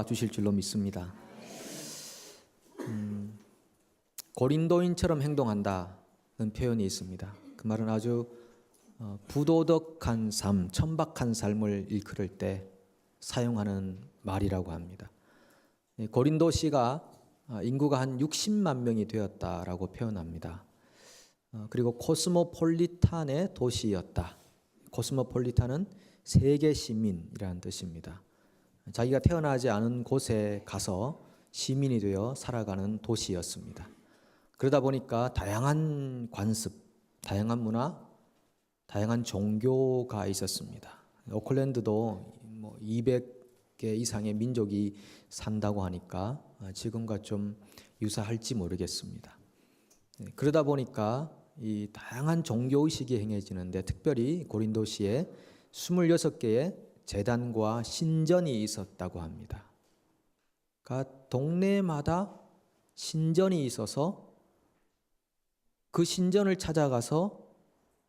주실 줄로 믿습니다. 고린도인처럼 행동한다는 표현이 있습니다. 그 말은 아주 부도덕한 삶, 천박한 삶을 일컬을 때 사용하는 말이라고 합니다. 고린도시가 인구가 한 60만 명이 되었다라고 표현합니다. 그리고 코스모폴리탄의 도시였다. 코스모폴리탄은 세계 시민이라는 뜻입니다. 자기가 태어나지 않은 곳에 가서 시민이 되어 살아가는 도시였습니다. 그러다 보니까 다양한 관습, 다양한 문화, 다양한 종교가 있었습니다. 오클랜드도 200개 이상의 민족이 산다고 하니까 지금과 좀 유사할지 모르겠습니다. 그러다 보니까 이 다양한 종교의식이 행해지는데 특별히 고린도시에 26개의 제단과 신전이 있었다고 합니다. 그러니까 동네마다 신전이 있어서 그 신전을 찾아가서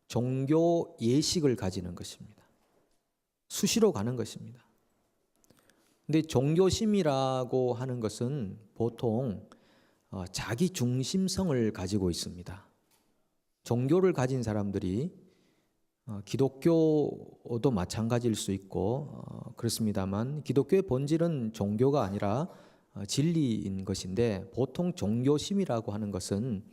종교 예식을 가지는 것입니다. 수시로 가는 것입니다. 근데 종교심이라고 하는 것은 보통 자기 중심성을 가지고 있습니다. 종교를 가진 사람들이 기독교도 마찬가지일 수 있고 그렇습니다만 기독교의 본질은 종교가 아니라 진리인 것인데 보통 종교심이라고 하는 것은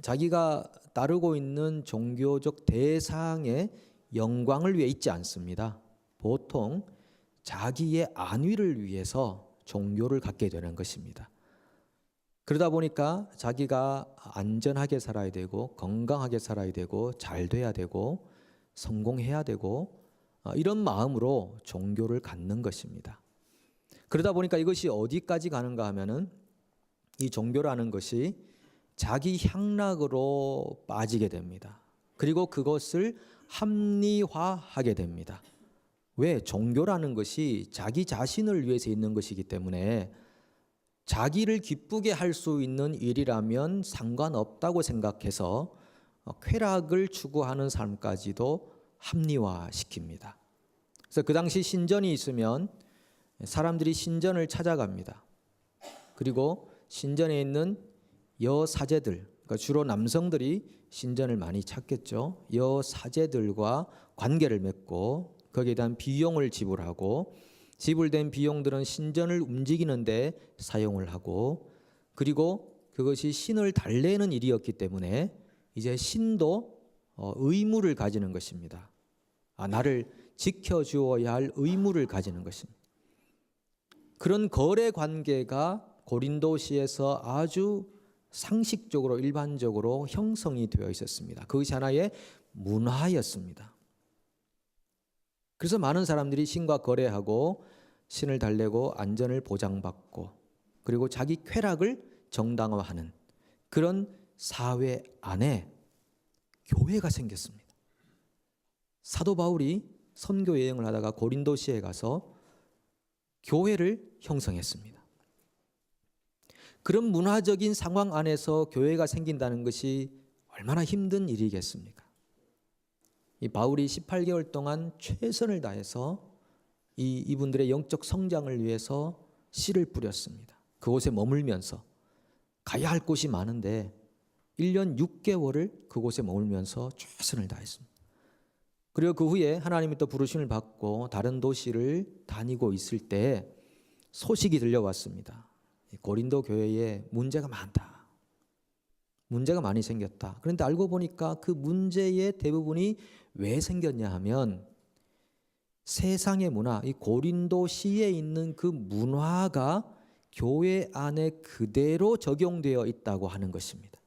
자기가 따르고 있는 종교적 대상의 영광을 위해 있지 않습니다. 보통 자기의 안위를 위해서 종교를 갖게 되는 것입니다. 그러다 보니까 자기가 안전하게 살아야 되고 건강하게 살아야 되고 잘 돼야 되고 성공해야 되고 이런 마음으로 종교를 갖는 것입니다. 그러다 보니까 이것이 어디까지 가는가 하면은 이 종교라는 것이 자기 향락으로 빠지게 됩니다. 그리고 그것을 합리화하게 됩니다. 왜? 종교라는 것이 자기 자신을 위해서 있는 것이기 때문에 자기를 기쁘게 할 수 있는 일이라면 상관없다고 생각해서 쾌락을 추구하는 삶까지도 합리화시킵니다. 그래서 그 당시 신전이 있으면 사람들이 신전을 찾아갑니다. 그리고 신전에 있는 여사제들, 그러니까 주로 남성들이 신전을 많이 찾겠죠. 여사제들과 관계를 맺고 거기에 대한 비용을 지불하고 지불된 비용들은 신전을 움직이는데 사용을 하고 그리고 그것이 신을 달래는 일이었기 때문에 이제 신도 의무를 가지는 것입니다. 나를 지켜주어야 할 의무를 가지는 것입니다. 그런 거래 관계가 고린도시에서 아주 상식적으로 일반적으로 형성이 되어 있었습니다. 그것이 하나의 문화였습니다. 그래서 많은 사람들이 신과 거래하고 신을 달래고 안전을 보장받고 그리고 자기 쾌락을 정당화하는 그런 사회 안에 교회가 생겼습니다. 사도 바울이 선교 여행을 하다가 고린도시에 가서 교회를 형성했습니다. 그런 문화적인 상황 안에서 교회가 생긴다는 것이 얼마나 힘든 일이겠습니까? 이 바울이 18개월 동안 최선을 다해서 이분들의 영적 성장을 위해서 씨를 뿌렸습니다. 그곳에 머물면서 가야 할 곳이 많은데 1년 6개월을 그곳에 머물면서 최선을 다했습니다. 그리고 그 후에 하나님이 또 부르심을 받고 다른 도시를 다니고 있을 때 소식이 들려왔습니다. 고린도 교회에 문제가 많다. 문제가 많이 생겼다. 그런데 알고 보니까 그 문제의 대부분이 왜 생겼냐 하면 세상의 문화, 이 고린도시에 있는 그 문화가 교회 안에 그대로 적용되어 있다고 하는 것입니다.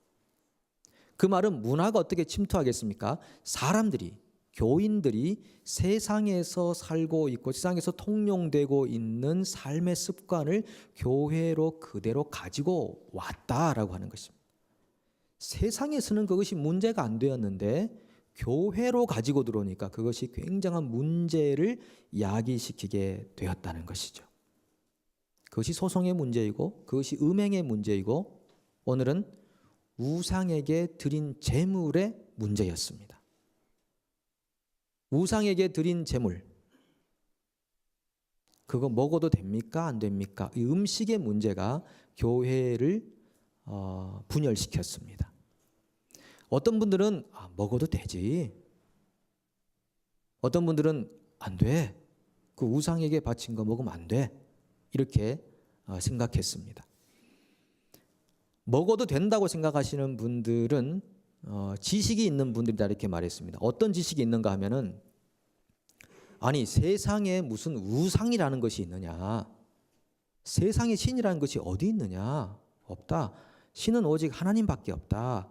그 말은 문화가 어떻게 침투하겠습니까? 사람들이, 교인들이 세상에서 살고 있고 세상에서 통용되고 있는 삶의 습관을 교회로 그대로 가지고 왔다라고 하는 것입니다. 세상에서는 그것이 문제가 안 되었는데 교회로 가지고 들어오니까 그것이 굉장한 문제를 야기시키게 되었다는 것이죠. 그것이 소송의 문제이고 그것이 음행의 문제이고 오늘은 우상에게 드린 제물의 문제였습니다. 우상에게 드린 제물, 그거 먹어도 됩니까? 안 됩니까? 이 음식의 문제가 교회를 분열시켰습니다. 어떤 분들은 먹어도 되지. 어떤 분들은 안 돼. 그 우상에게 바친 거 먹으면 안 돼. 이렇게 생각했습니다. 먹어도 된다고 생각하시는 분들은 지식이 있는 분들이다 이렇게 말했습니다. 어떤 지식이 있는가 하면은 아니 세상에 무슨 우상이라는 것이 있느냐. 세상에 신이라는 것이 어디 있느냐. 없다. 신은 오직 하나님밖에 없다.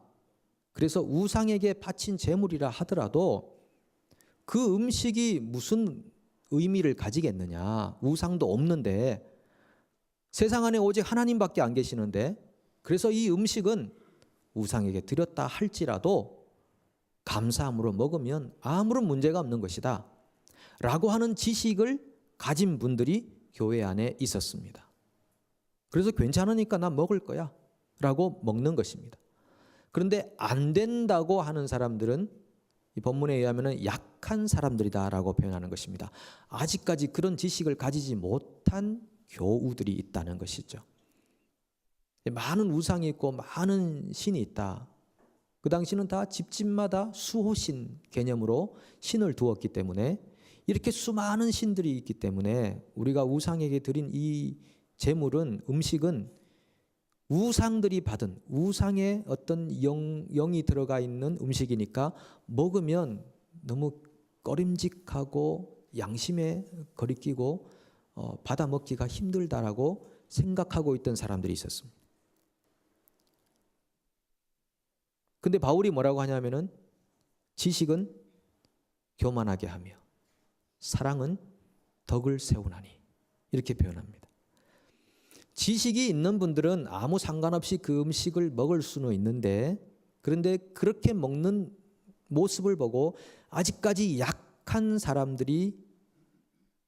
그래서 우상에게 바친 제물이라 하더라도 그 음식이 무슨 의미를 가지겠느냐. 우상도 없는데 세상 안에 오직 하나님밖에 안 계시는데 그래서 이 음식은 우상에게 드렸다 할지라도 감사함으로 먹으면 아무런 문제가 없는 것이다 라고 하는 지식을 가진 분들이 교회 안에 있었습니다. 그래서 괜찮으니까 난 먹을 거야 라고 먹는 것입니다. 그런데 안 된다고 하는 사람들은 이 본문에 의하면 약한 사람들이다 라고 표현하는 것입니다. 아직까지 그런 지식을 가지지 못한 교우들이 있다는 것이죠. 많은 우상이 있고 많은 신이 있다. 그 당시는 다 집집마다 수호신 개념으로 신을 두었기 때문에 이렇게 수많은 신들이 있기 때문에 우리가 우상에게 드린 이 제물은 음식은 우상들이 받은 우상의 어떤 영이 들어가 있는 음식이니까 먹으면 너무 꺼림직하고 양심에 거리끼고 받아 먹기가 힘들다라고 생각하고 있던 사람들이 있었습니다. 근데 바울이 뭐라고 하냐면은 지식은 교만하게 하며 사랑은 덕을 세우나니 이렇게 표현합니다. 지식이 있는 분들은 아무 상관없이 그 음식을 먹을 수는 있는데 그런데 그렇게 먹는 모습을 보고 아직까지 약한 사람들이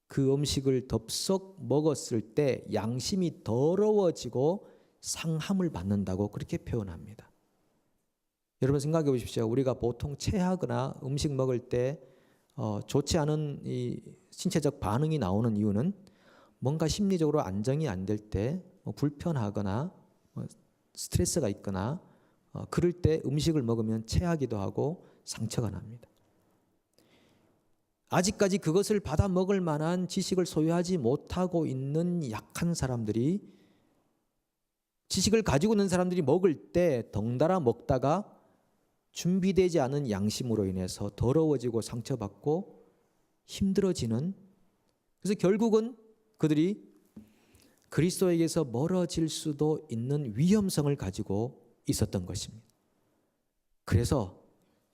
그 음식을 덥석 먹었을 때 양심이 더러워지고 상함을 받는다고 그렇게 표현합니다. 여러분 생각해 보십시오. 우리가 보통 체하거나 음식 먹을 때 좋지 않은 이 신체적 반응이 나오는 이유는 뭔가 심리적으로 안정이 안 될 때 불편하거나 스트레스가 있거나 그럴 때 음식을 먹으면 체하기도 하고 상처가 납니다. 아직까지 그것을 받아 먹을 만한 지식을 소유하지 못하고 있는 약한 사람들이 지식을 가지고 있는 사람들이 먹을 때 덩달아 먹다가 준비되지 않은 양심으로 인해서 더러워지고 상처받고 힘들어지는 그래서 결국은 그들이 그리스도에게서 멀어질 수도 있는 위험성을 가지고 있었던 것입니다. 그래서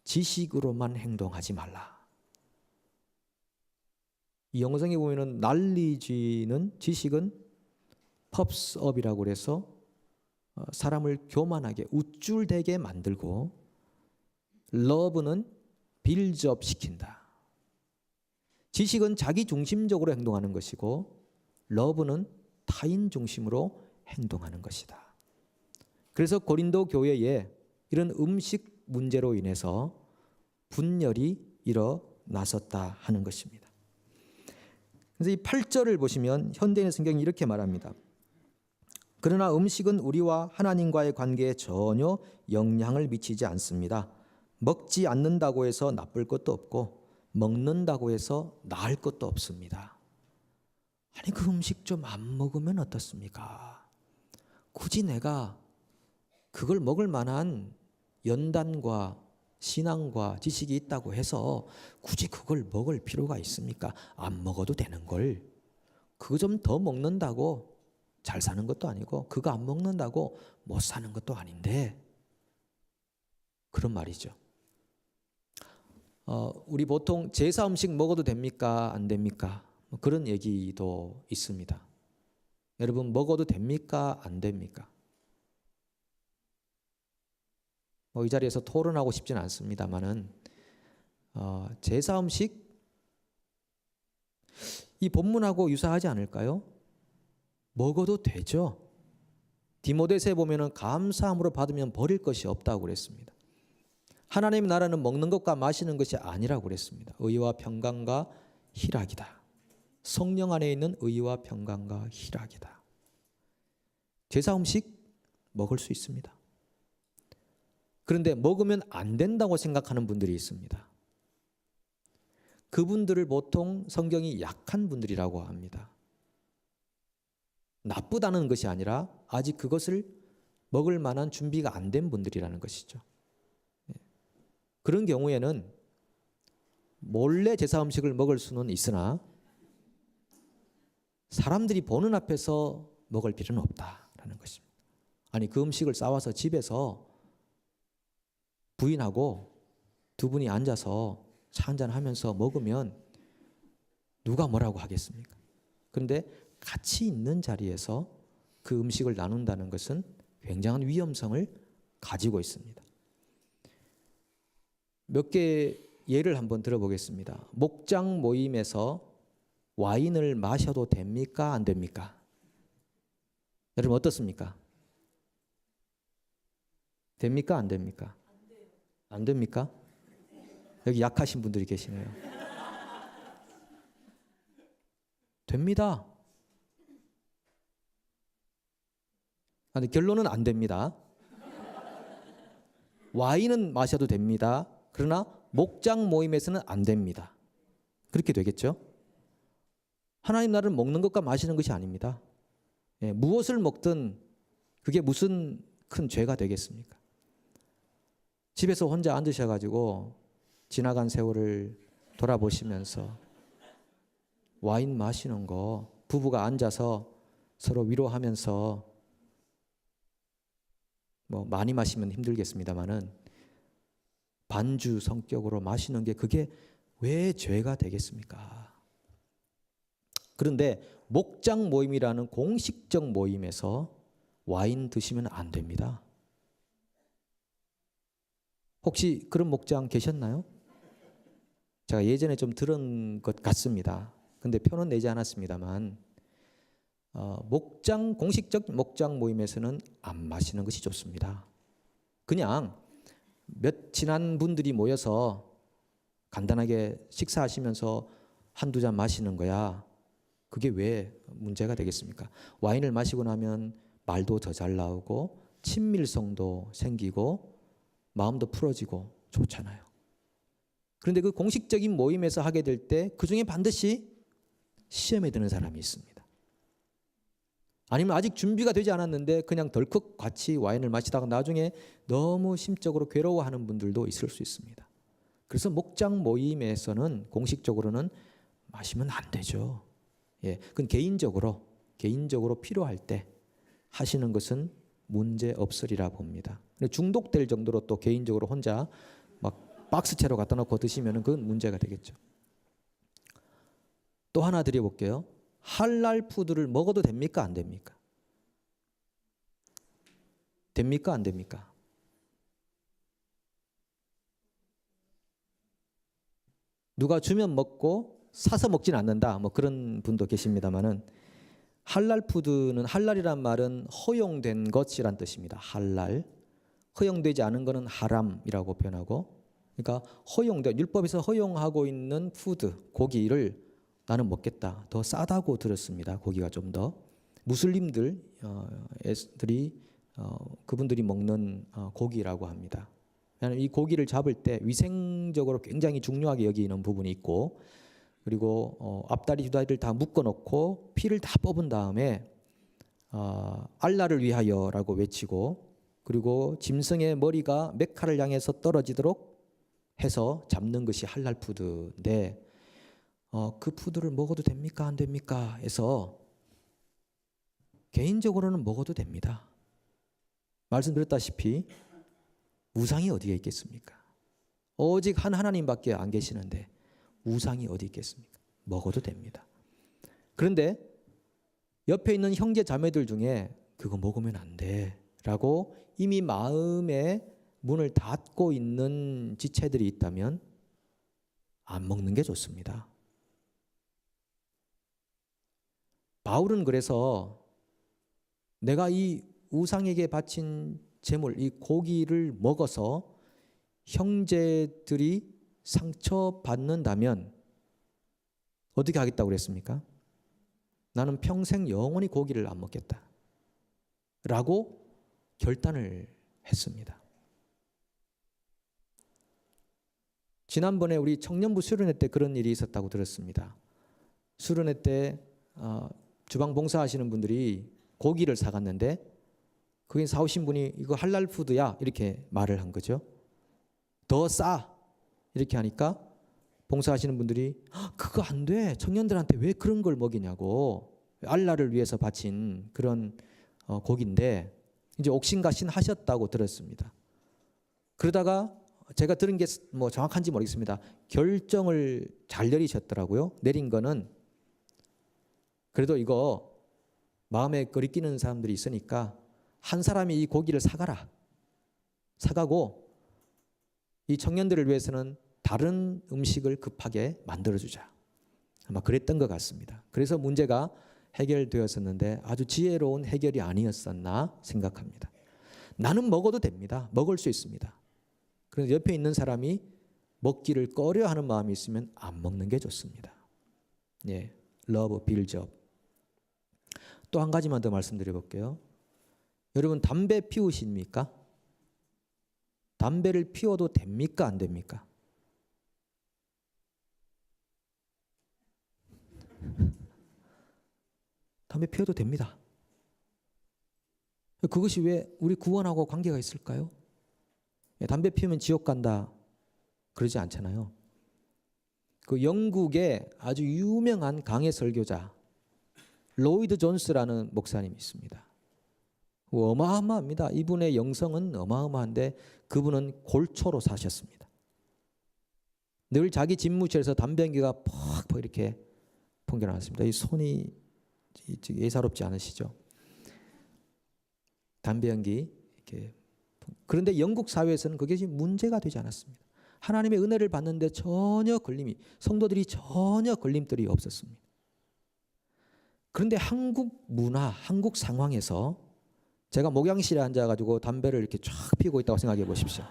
지식으로만 행동하지 말라. 이 영성에 보면은 난리주의는 지식은 펍스업이라고 그래서 사람을 교만하게 우쭐대게 만들고 러브는 빌드업 시킨다. 지식은 자기 중심적으로 행동하는 것이고 러브는 타인 중심으로 행동하는 것이다. 그래서 고린도 교회에 이런 음식 문제로 인해서 분열이 일어났었다 하는 것입니다. 그래서 이 8절을 보시면 현대인의 성경이 이렇게 말합니다. 그러나 음식은 우리와 하나님과의 관계에 전혀 영향을 미치지 않습니다. 먹지 않는다고 해서 나쁠 것도 없고 먹는다고 해서 나을 것도 없습니다. 아니 그 음식 좀 안 먹으면 어떻습니까? 굳이 내가 그걸 먹을 만한 연단과 신앙과 지식이 있다고 해서 굳이 그걸 먹을 필요가 있습니까? 안 먹어도 되는 걸. 그거 좀 더 먹는다고 잘 사는 것도 아니고 그거 안 먹는다고 못 사는 것도 아닌데 그런 말이죠. 우리 보통 제사 음식 먹어도 됩니까? 안 됩니까? 그런 얘기도 있습니다. 여러분 먹어도 됩니까? 안 됩니까? 이 자리에서 토론하고 싶지는 않습니다만은 제사 음식 이 본문하고 유사하지 않을까요? 먹어도 되죠. 디모데서에 보면은 감사함으로 받으면 버릴 것이 없다고 그랬습니다. 하나님의 나라는 먹는 것과 마시는 것이 아니라고 그랬습니다. 의와 평강과 희락이다. 성령 안에 있는 의와 평강과 희락이다. 제사 음식 먹을 수 있습니다. 그런데 먹으면 안 된다고 생각하는 분들이 있습니다. 그분들을 보통 성경이 약한 분들이라고 합니다. 나쁘다는 것이 아니라 아직 그것을 먹을 만한 준비가 안 된 분들이라는 것이죠. 그런 경우에는 몰래 제사 음식을 먹을 수는 있으나 사람들이 보는 앞에서 먹을 필요는 없다라는 것입니다. 아니, 그 음식을 싸와서 집에서 부인하고 두 분이 앉아서 차 한잔 하면서 먹으면 누가 뭐라고 하겠습니까? 그런데 같이 있는 자리에서 그 음식을 나눈다는 것은 굉장한 위험성을 가지고 있습니다. 몇 개 예를 한번 들어보겠습니다. 목장 모임에서 와인을 마셔도 됩니까? 안 됩니까? 여러분 어떻습니까? 됩니까? 안 됩니까? 안 됩니까? 여기 약하신 분들이 계시네요. 됩니다. 근데 결론은 안 됩니다. 와인은 마셔도 됩니다. 그러나 목장 모임에서는 안 됩니다. 그렇게 되겠죠? 하나님 나라는 먹는 것과 마시는 것이 아닙니다. 무엇을 먹든 그게 무슨 큰 죄가 되겠습니까? 집에서 혼자 앉으셔가지고 지나간 세월을 돌아보시면서 와인 마시는 거, 부부가 앉아서 서로 위로하면서 뭐 많이 마시면 힘들겠습니다만은 반주 성격으로 마시는 게 그게 왜 죄가 되겠습니까? 그런데 목장 모임이라는 공식적 모임에서 와인 드시면 안 됩니다. 혹시 그런 목장 계셨나요? 제가 예전에 좀 들은 것 같습니다. 근데 표는 내지 않았습니다만 공식적 목장 모임에서는 안 마시는 것이 좋습니다. 그냥 몇 친한 분들이 모여서 간단하게 식사하시면서 한두 잔 마시는 거야. 그게 왜 문제가 되겠습니까? 와인을 마시고 나면 말도 더 잘 나오고 친밀성도 생기고 마음도 풀어지고 좋잖아요. 그런데 그 공식적인 모임에서 하게 될 때 그중에 반드시 시험에 드는 사람이 있습니다. 아니면 아직 준비가 되지 않았는데 그냥 덜컥 같이 와인을 마시다가 나중에 너무 심적으로 괴로워하는 분들도 있을 수 있습니다. 그래서 목장 모임에서는 공식적으로는 마시면 안 되죠. 그건 개인적으로 필요할 때 하시는 것은 문제 없으리라 봅니다. 중독될 정도로 또 개인적으로 혼자 막 박스채로 갖다 놓고 드시면 그건 문제가 되겠죠. 또 하나 드려볼게요. 할랄 푸드를 먹어도 됩니까? 안 됩니까? 됩니까? 안 됩니까? 누가 주면 먹고 사서 먹진 않는다. 뭐 그런 분도 계십니다만은 할랄 푸드는 할랄이란 말은 허용된 것이란 뜻입니다. 할랄. 허용되지 않은 것은 하람이라고 표현하고, 그러니까 율법에서 허용하고 있는 푸드, 고기를 나는 먹겠다. 더 싸다고 들었습니다. 고기가 좀 더. 무슬림들이 그분들이 먹는 고기라고 합니다. 왜냐하면 이 고기를 잡을 때 위생적으로 굉장히 중요하게 여기는 부분이 있고, 그리고 앞다리 두다리를 다 묶어놓고 피를 다 뽑은 다음에 알라를 위하여라고 외치고, 그리고 짐승의 머리가 메카를 향해서 떨어지도록 해서 잡는 것이 할랄 푸드인데, 그 푸드를 먹어도 됩니까? 안 됩니까? 해서 개인적으로는 먹어도 됩니다. 말씀드렸다시피 우상이 어디에 있겠습니까? 오직 한 하나님밖에 안 계시는데 우상이 어디 있겠습니까? 먹어도 됩니다. 그런데 옆에 있는 형제 자매들 중에 그거 먹으면 안 돼 라고 이미 마음에 문을 닫고 있는 지체들이 있다면 안 먹는 게 좋습니다. 바울은 그래서 내가 이 우상에게 바친 제물, 이 고기를 먹어서 형제들이 상처받는다면 어떻게 하겠다고 그랬습니까? 나는 평생 영원히 고기를 안 먹겠다 라고 결단을 했습니다. 지난번에 우리 청년부 수련회 때 그런 일이 있었다고 들었습니다. 수련회 때 주방 봉사하시는 분들이 고기를 사갔는데 거기 사오신 분이 이거 할랄 푸드야 이렇게 말을 한 거죠. 더 싸 이렇게 하니까 봉사하시는 분들이 그거 안 돼. 청년들한테 왜 그런 걸 먹이냐고. 알라를 위해서 바친 그런 고기인데 이제 옥신각신 하셨다고 들었습니다. 그러다가 제가 들은 게 뭐 정확한지 모르겠습니다. 결정을 잘 내리셨더라고요. 내린 거는 그래도 이거 마음에 거리끼는 사람들이 있으니까 한 사람이 이 고기를 사가라. 사가고 이 청년들을 위해서는 다른 음식을 급하게 만들어주자. 아마 그랬던 것 같습니다. 그래서 문제가 해결되었었는데 아주 지혜로운 해결이 아니었었나 생각합니다. 나는 먹어도 됩니다. 먹을 수 있습니다. 그런데 옆에 있는 사람이 먹기를 꺼려하는 마음이 있으면 안 먹는 게 좋습니다. 예, love builds up. 또 한 가지만 더 말씀드려 볼게요. 여러분 담배 피우십니까? 담배를 피워도 됩니까? 안 됩니까? 담배 피워도 됩니다. 그것이 왜 우리 구원하고 관계가 있을까요? 담배 피우면 지옥 간다 그러지 않잖아요. 그 영국의 아주 유명한 강해 설교자 로이드 존스라는 목사님이 있습니다. 어마어마합니다. 이분의 영성은 어마어마한데 그분은 골초로 사셨습니다. 늘 자기 집무실에서 담배 연기가 퍽퍽 이렇게 풍겨나왔습니다. 이 손이 예사롭지 않으시죠? 담배 연기 이렇게. 그런데 영국 사회에서는 그게 지금 문제가 되지 않았습니다. 하나님의 은혜를 받는데 전혀 성도들이 전혀 걸림돌이 없었습니다. 그런데 한국 문화, 한국 상황에서 제가 목양실에 앉아가지고 담배를 이렇게 쫙 피우고 있다고 생각해 보십시오.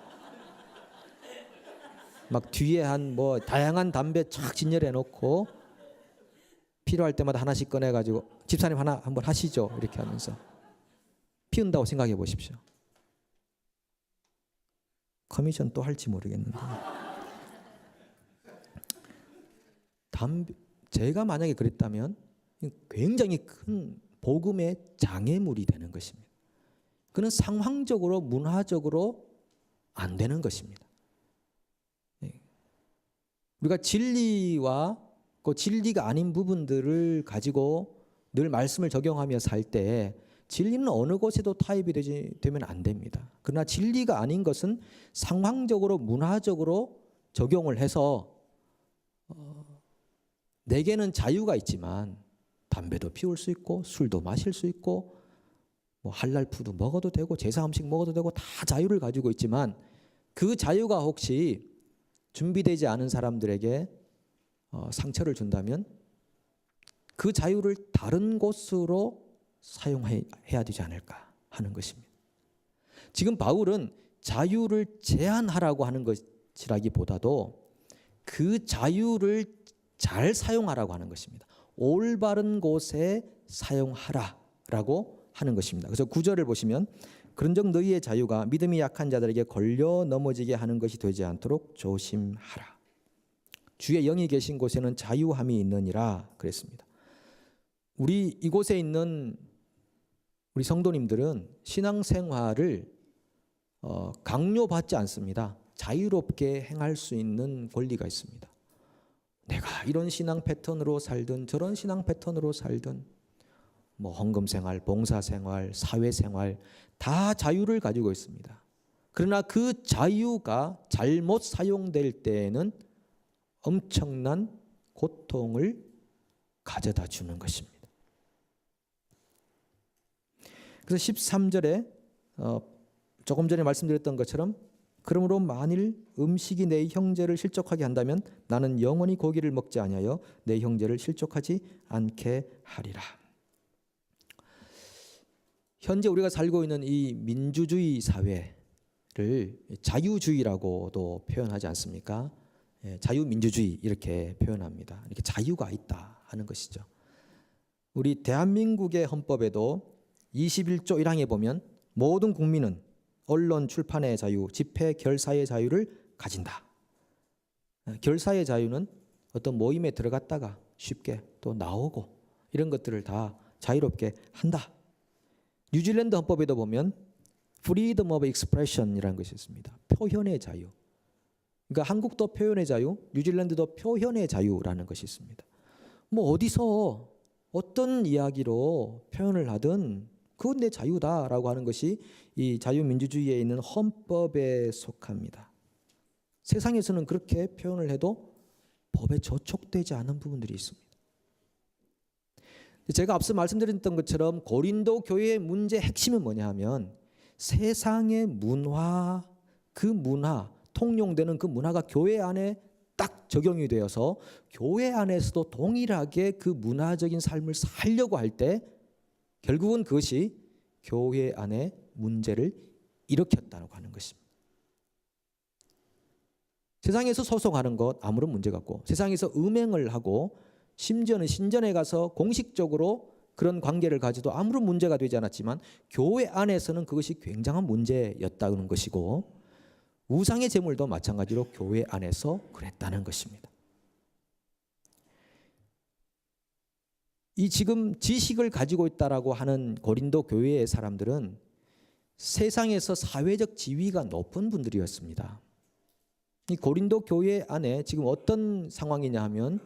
막 뒤에 한 뭐 다양한 담배 쫙 진열해 놓고 필요할 때마다 하나씩 꺼내가지고 집사님 하나 한번 하시죠 이렇게 하면서 피운다고 생각해 보십시오. 커미션 또 할지 모르겠는데 제가 만약에 그랬다면 굉장히 큰 복음의 장애물이 되는 것입니다. 그는 상황적으로 문화적으로 안 되는 것입니다. 우리가 진리와 그 진리가 아닌 부분들을 가지고 늘 말씀을 적용하며 살 때 진리는 어느 곳에도 타입이 되면 안 됩니다. 그러나 진리가 아닌 것은 상황적으로 문화적으로 적용을 해서 내게는 자유가 있지만 담배도 피울 수 있고 술도 마실 수 있고 뭐 할랄 푸드 먹어도 되고 제사 음식 먹어도 되고 다 자유를 가지고 있지만 그 자유가 혹시 준비되지 않은 사람들에게 상처를 준다면 그 자유를 다른 곳으로 사용해야 되지 않을까 하는 것입니다. 지금 바울은 자유를 제한하라고 하는 것이라기보다도 그 자유를 잘 사용하라고 하는 것입니다. 올바른 곳에 사용하라라고 하는 것입니다. 그래서 9절을 보시면 그런즉 너희의 자유가 믿음이 약한 자들에게 걸려 넘어지게 하는 것이 되지 않도록 조심하라. 주의 영이 계신 곳에는 자유함이 있느니라 그랬습니다. 우리 이곳에 있는 우리 성도님들은 신앙생활을 강요받지 않습니다. 자유롭게 행할 수 있는 권리가 있습니다. 내가 이런 신앙 패턴으로 살든 저런 신앙 패턴으로 살든 뭐 헌금생활, 봉사생활, 사회생활 다 자유를 가지고 있습니다. 그러나 그 자유가 잘못 사용될 때에는 엄청난 고통을 가져다 주는 것입니다. 그래서 13절에 조금 전에 말씀드렸던 것처럼 그러므로 만일 음식이 내 형제를 실족하게 한다면 나는 영원히 고기를 먹지 아니하여 내 형제를 실족하지 않게 하리라. 현재 우리가 살고 있는 이 민주주의 사회를 자유주의라고도 표현하지 않습니까? 자유민주주의 이렇게 표현합니다. 이렇게 자유가 있다 하는 것이죠. 우리 대한민국의 헌법에도 21조 1항에 보면 모든 국민은 언론 출판의 자유, 집회 결사의 자유를 가진다. 결사의 자유는 어떤 모임에 들어갔다가 쉽게 또 나오고 이런 것들을 다 자유롭게 한다. 뉴질랜드 헌법에도 보면 freedom of expression이라는 것이 있습니다. 표현의 자유. 그러니까 한국도 표현의 자유, 뉴질랜드도 표현의 자유라는 것이 있습니다. 뭐 어디서 어떤 이야기로 표현을 하든 그건 내 자유다라고 하는 것이 이 자유민주주의에 있는 헌법에 속합니다. 세상에서는 그렇게 표현을 해도 법에 저촉되지 않은 부분들이 있습니다. 제가 앞서 말씀드렸던 것처럼 고린도 교회의 문제의 핵심은 뭐냐 하면 세상의 문화, 그 문화, 통용되는 그 문화가 교회 안에 딱 적용이 되어서 교회 안에서도 동일하게 그 문화적인 삶을 살려고 할 때 결국은 그것이 교회 안에 문제를 일으켰다고 하는 것입니다. 세상에서 소송하는 것 아무런 문제가 없고 세상에서 음행을 하고 심지어는 신전에 가서 공식적으로 그런 관계를 가져도 아무런 문제가 되지 않았지만 교회 안에서는 그것이 굉장한 문제였다는 것이고 우상의 제물도 마찬가지로 교회 안에서 그랬다는 것입니다. 이 지금 지식을 가지고 있다라고 하는 고린도 교회의 사람들은 세상에서 사회적 지위가 높은 분들이었습니다. 이 고린도 교회 안에 지금 어떤 상황이냐 하면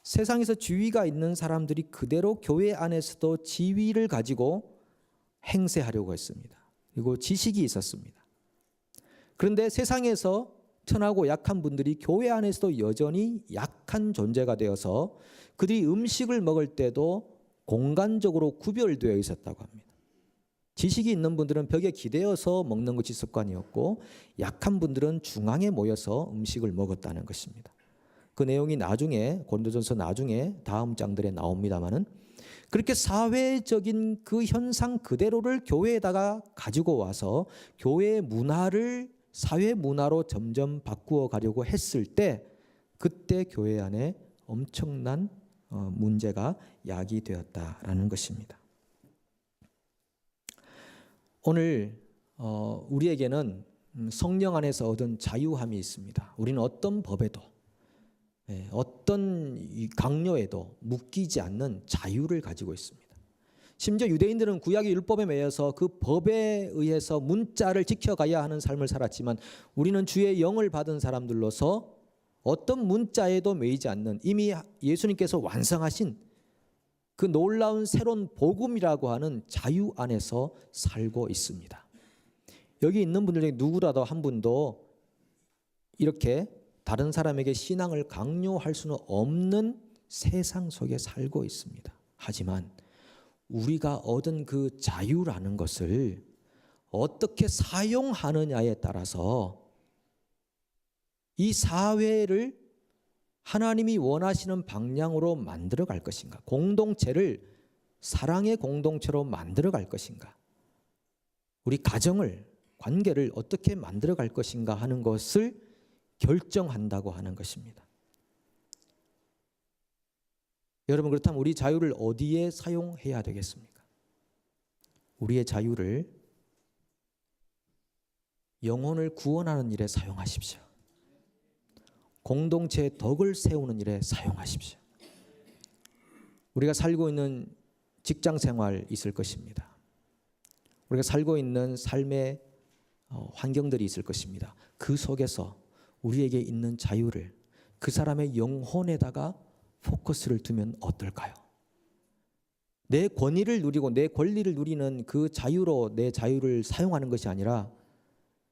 세상에서 지위가 있는 사람들이 그대로 교회 안에서도 지위를 가지고 행세하려고 했습니다. 그리고 지식이 있었습니다. 그런데 세상에서 천하고 약한 분들이 교회 안에서도 여전히 약한 존재가 되어서 그들이 음식을 먹을 때도 공간적으로 구별되어 있었다고 합니다. 지식이 있는 분들은 벽에 기대어서 먹는 것이 습관이었고 약한 분들은 중앙에 모여서 음식을 먹었다는 것입니다. 그 내용이 나중에 고린도전서 나중에 다음 장들에 나옵니다마는 그렇게 사회적인 그 현상 그대로를 교회에다가 가지고 와서 교회의 문화를 사회 문화로 점점 바꾸어 가려고 했을 때 그때 교회 안에 엄청난 문제가 야기되었다라는 것입니다. 오늘 우리에게는 성령 안에서 얻은 자유함이 있습니다. 우리는 어떤 법에도 어떤 강요에도 묶이지 않는 자유를 가지고 있습니다. 심지어 유대인들은 구약의 율법에 매여서 그 법에 의해서 문자를 지켜가야 하는 삶을 살았지만 우리는 주의 영을 받은 사람들로서 어떤 문자에도 매이지 않는 이미 예수님께서 완성하신 그 놀라운 새로운 복음이라고 하는 자유 안에서 살고 있습니다. 여기 있는 분들 중에 누구라도 한 분도 이렇게 다른 사람에게 신앙을 강요할 수는 없는 세상 속에 살고 있습니다. 하지만 우리가 얻은 그 자유라는 것을 어떻게 사용하느냐에 따라서 이 사회를 하나님이 원하시는 방향으로 만들어 갈 것인가, 공동체를 사랑의 공동체로 만들어 갈 것인가, 우리 가정을, 관계를 어떻게 만들어 갈 것인가 하는 것을 결정한다고 하는 것입니다. 여러분, 그렇다면 우리 자유를 어디에 사용해야 되겠습니까? 우리의 자유를 영혼을 구원하는 일에 사용하십시오. 공동체의 덕을 세우는 일에 사용하십시오. 우리가 살고 있는 직장 생활 있을 것입니다. 우리가 살고 있는 삶의 환경들이 있을 것입니다. 그 속에서 우리에게 있는 자유를 그 사람의 영혼에다가 포커스를 두면 어떨까요? 내 권위를 누리고 내 권리를 누리는 그 자유로 내 자유를 사용하는 것이 아니라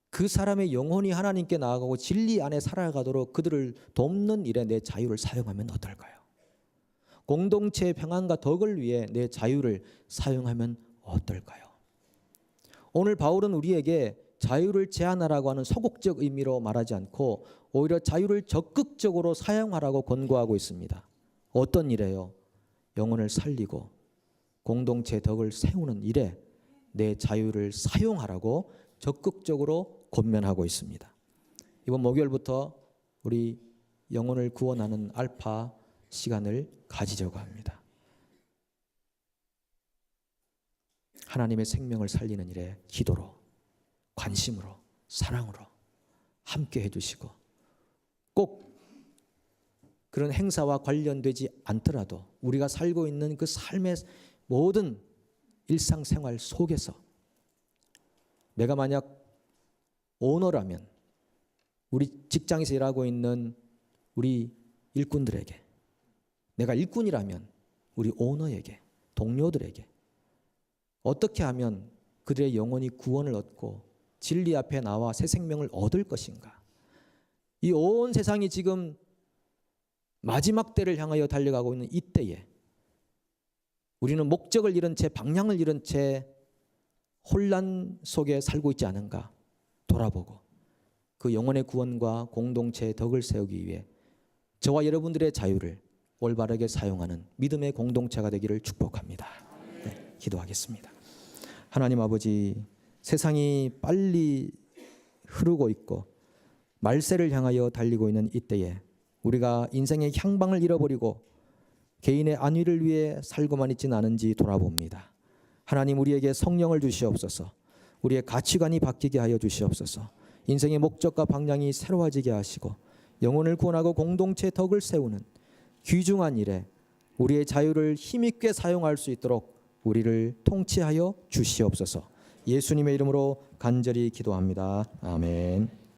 그 사람의 영혼이 하나님께 나아가고 진리 안에 살아가도록 그들을 돕는 일에 내 자유를 사용하면 어떨까요? 공동체의 평안과 덕을 위해 내 자유를 사용하면 어떨까요? 오늘 바울은 우리에게 자유를 제한하라고 하는 소극적 의미로 말하지 않고 오히려 자유를 적극적으로 사용하라고 권고하고 있습니다. 어떤 일에요? 영혼을 살리고 공동체 덕을 세우는 일에 내 자유를 사용하라고 적극적으로 권면하고 있습니다. 이번 목요일부터 우리 영혼을 구원하는 알파 시간을 가지려고 합니다. 하나님의 생명을 살리는 일에 기도로, 관심으로, 사랑으로 함께 해주시고, 꼭 그런 행사와 관련되지 않더라도 우리가 살고 있는 그 삶의 모든 일상생활 속에서 내가 만약 오너라면 우리 직장에서 일하고 있는 우리 일꾼들에게, 내가 일꾼이라면 우리 오너에게, 동료들에게 어떻게 하면 그들의 영혼이 구원을 얻고 진리 앞에 나와 새 생명을 얻을 것인가. 이 온 세상이 지금 마지막 때를 향하여 달려가고 있는 이때에 우리는 목적을 잃은 채, 방향을 잃은 채 혼란 속에 살고 있지 않은가 돌아보고 그 영혼의 구원과 공동체의 덕을 세우기 위해 저와 여러분들의 자유를 올바르게 사용하는 믿음의 공동체가 되기를 축복합니다. 네, 기도하겠습니다. 하나님 아버지, 세상이 빨리 흐르고 있고 말세를 향하여 달리고 있는 이때에 우리가 인생의 향방을 잃어버리고 개인의 안위를 위해 살고만 있지는 않은지 돌아봅니다. 하나님, 우리에게 성령을 주시옵소서. 우리의 가치관이 바뀌게 하여 주시옵소서. 인생의 목적과 방향이 새로워지게 하시고 영혼을 구원하고 공동체의 덕을 세우는 귀중한 일에 우리의 자유를 힘있게 사용할 수 있도록 우리를 통치하여 주시옵소서. 예수님의 이름으로 간절히 기도합니다. 아멘.